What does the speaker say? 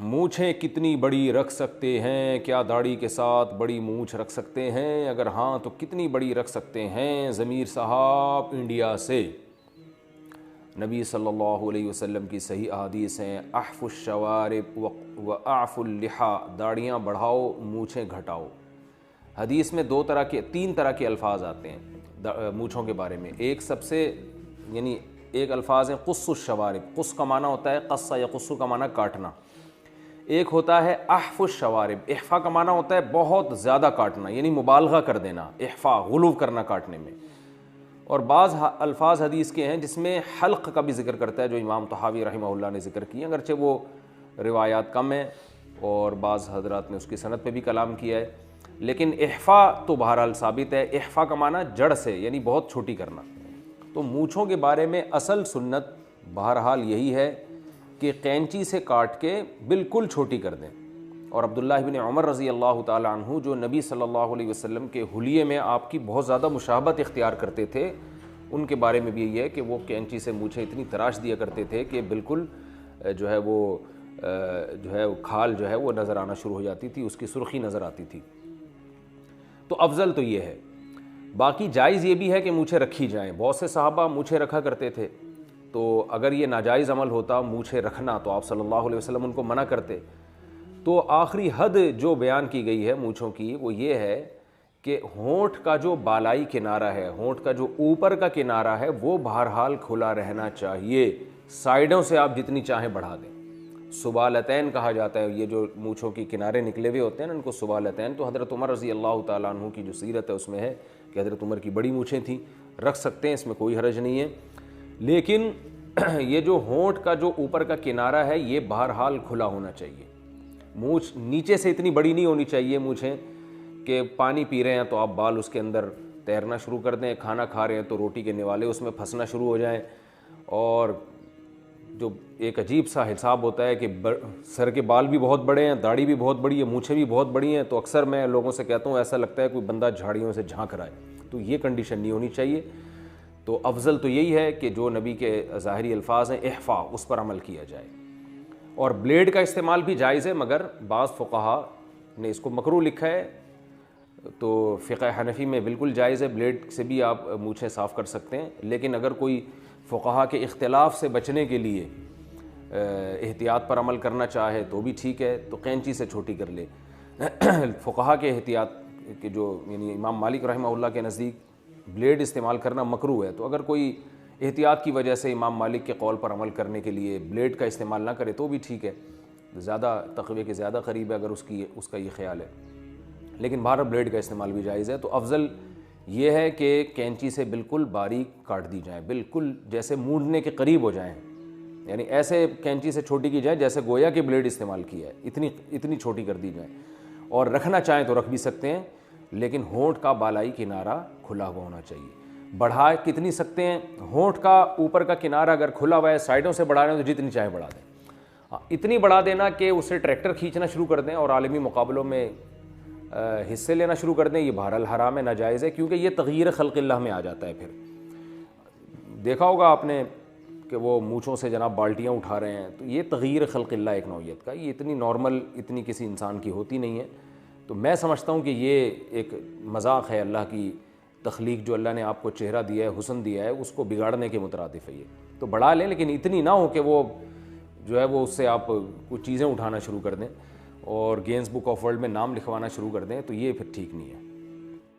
مونچھیں کتنی بڑی رکھ سکتے ہیں؟ کیا داڑھی کے ساتھ بڑی مونچھ رکھ سکتے ہیں؟ اگر ہاں تو کتنی بڑی رکھ سکتے ہیں؟ ضمیر صاحب انڈیا سے نبی صلی اللہ علیہ وسلم کی صحیح احادیث ہیں، احف الشوارب و اعف اللحا، داڑیاں بڑھاؤ مونچھیں گھٹاؤ۔ حدیث میں تین طرح کے الفاظ آتے ہیں مونچھوں کے بارے میں۔ ایک سب سے ایک الفاظ ہے قص الشوارب، قص کا معنی ہوتا ہے قص یا قص کا معنی کاٹنا۔ ایک ہوتا ہے احف الشوارب، احفا کا معنی ہوتا ہے بہت زیادہ کاٹنا، یعنی مبالغہ کر دینا، احفا غلو کرنا کاٹنے میں۔ اور بعض الفاظ حدیث کے ہیں جس میں حلق کا بھی ذکر کرتا ہے، جو امام طحاوی رحمہ اللہ نے ذکر کی، اگرچہ وہ روایات کم ہیں اور بعض حضرات نے اس کی سند پہ بھی کلام کیا ہے، لیکن احفا تو بہرحال ثابت ہے۔ احفا کا معنی جڑ سے، یعنی بہت چھوٹی کرنا۔ تو مونچھوں کے بارے میں اصل سنت بہرحال یہی ہے کہ قینچی سے کاٹ کے بالکل چھوٹی کر دیں۔ اور عبداللہ بن عمر رضی اللہ تعالی عنہ جو نبی صلی اللہ علیہ وسلم کے حلیے میں آپ کی بہت زیادہ مشابہت اختیار کرتے تھے، ان کے بارے میں بھی یہی ہے کہ وہ قینچی سے مونچھیں اتنی تراش دیا کرتے تھے کہ بالکل وہ کھال وہ نظر آنا شروع ہو جاتی تھی، اس کی سرخی نظر آتی تھی۔ تو افضل تو یہ ہے۔ باقی جائز یہ بھی ہے کہ مونچھیں رکھی جائیں، بہت سے صحابہ مونچھیں رکھا کرتے تھے، تو اگر یہ ناجائز عمل ہوتا مونچھیں رکھنا تو آپ صلی اللہ علیہ وسلم ان کو منع کرتے۔ تو آخری حد جو بیان کی گئی ہے مونچھوں کی وہ یہ ہے کہ ہونٹ کا جو بالائی کنارہ ہے، ہونٹ کا جو اوپر کا کنارہ ہے، وہ بہرحال کھلا رہنا چاہیے، سائیڈوں سے آپ جتنی چاہیں بڑھا دیں۔ سبالتین کہا جاتا ہے، یہ جو مونچھوں کی کنارے نکلے ہوئے ہوتے ہیں نا ان کو سبالتین۔ تو حضرت عمر رضی اللہ تعالیٰ عنہ کی جو سیرت ہے اس میں ہے کہ حضرت عمر کی بڑی مونچھیں تھیں، رکھ سکتے ہیں، اس میں کوئی حرج نہیں ہے، لیکن یہ جو ہونٹ کا جو اوپر کا کنارہ ہے یہ بہرحال کھلا ہونا چاہیے۔ مونچھ نیچے سے اتنی بڑی نہیں ہونی چاہیے مونچھیں کہ پانی پی رہے ہیں تو آپ بال اس کے اندر تیرنا شروع کر دیں، کھانا کھا رہے ہیں تو روٹی کے نوالے اس میں پھنسنا شروع ہو جائیں، اور جو ایک عجیب سا حساب ہوتا ہے کہ سر کے بال بھی بہت بڑے ہیں، داڑھی بھی بہت بڑی ہے، مونچھیں بھی بہت بڑی ہیں، تو اکثر میں لوگوں سے کہتا ہوں ایسا لگتا ہے کوئی بندہ جھاڑیوں سے جھانک رہا ہے۔ تو یہ کنڈیشن نہیں ہونی چاہیے۔ تو افضل تو یہی ہے کہ جو نبی کے ظاہری الفاظ ہیں احفا، اس پر عمل کیا جائے۔ اور بلیڈ کا استعمال بھی جائز ہے، مگر بعض فقہا نے اس کو مکروہ لکھا ہے، تو فقہ حنفی میں بالکل جائز ہے، بلیڈ سے بھی آپ مونچھیں صاف کر سکتے ہیں، لیکن اگر کوئی فقہا کے اختلاف سے بچنے کے لیے احتیاط پر عمل کرنا چاہے تو بھی ٹھیک ہے، تو قینچی سے چھوٹی کر لے۔ فقہا کے احتیاط کے جو امام مالک رحمہ اللہ کے نزدیک بلیڈ استعمال کرنا مکروہ ہے، تو اگر کوئی احتیاط کی وجہ سے امام مالک کے قول پر عمل کرنے کے لیے بلیڈ کا استعمال نہ کرے تو بھی ٹھیک ہے، زیادہ تقوی کے زیادہ قریب ہے اگر اس کا یہ خیال ہے، لیکن بہرحال بلیڈ کا استعمال بھی جائز ہے۔ تو افضل یہ ہے کہ کینچی سے بالکل باریک کاٹ دی جائیں، بالکل جیسے مونڈنے کے قریب ہو جائیں، یعنی ایسے کینچی سے چھوٹی کی جائے جیسے گویا کہ بلیڈ استعمال کیا ہے، اتنی چھوٹی کر دی جائیں۔ اور رکھنا چاہیں تو رکھ بھی سکتے ہیں، لیکن ہونٹ کا بالائی کنارہ کھلا ہوا ہونا چاہیے۔ بڑھا کتنی سکتے ہیں؟ ہونٹ کا اوپر کا کنارہ اگر کھلا ہوا ہے، سائڈوں سے بڑھا رہے ہیں تو جتنی چاہیں بڑھا دیں، اتنی بڑھا دینا کہ اسے ٹریکٹر کھینچنا شروع کر دیں اور عالمی مقابلوں میں حصے لینا شروع کر دیں، یہ بہرحال حرام ہے، ناجائز ہے، کیونکہ یہ تغییر خلق اللہ میں آ جاتا ہے۔ پھر دیکھا ہوگا آپ نے کہ وہ مونچھوں سے جناب بالٹیاں اٹھا رہے ہیں، تو یہ تغییر خلق اللہ ایک نوعیت کا، یہ اتنی نارمل اتنی کسی انسان کی ہوتی نہیں ہے۔ تو میں سمجھتا ہوں کہ یہ ایک مذاق ہے، اللہ کی تخلیق جو اللہ نے آپ کو چہرہ دیا ہے، حسن دیا ہے، اس کو بگاڑنے کے مترادف ہے یہ۔ تو بڑھا لیں، لیکن اتنی نہ ہو کہ وہ اس سے آپ کچھ چیزیں اٹھانا شروع کر دیں اور گینز بک آف ورلڈ میں نام لکھوانا شروع کر دیں، تو یہ پھر ٹھیک نہیں ہے۔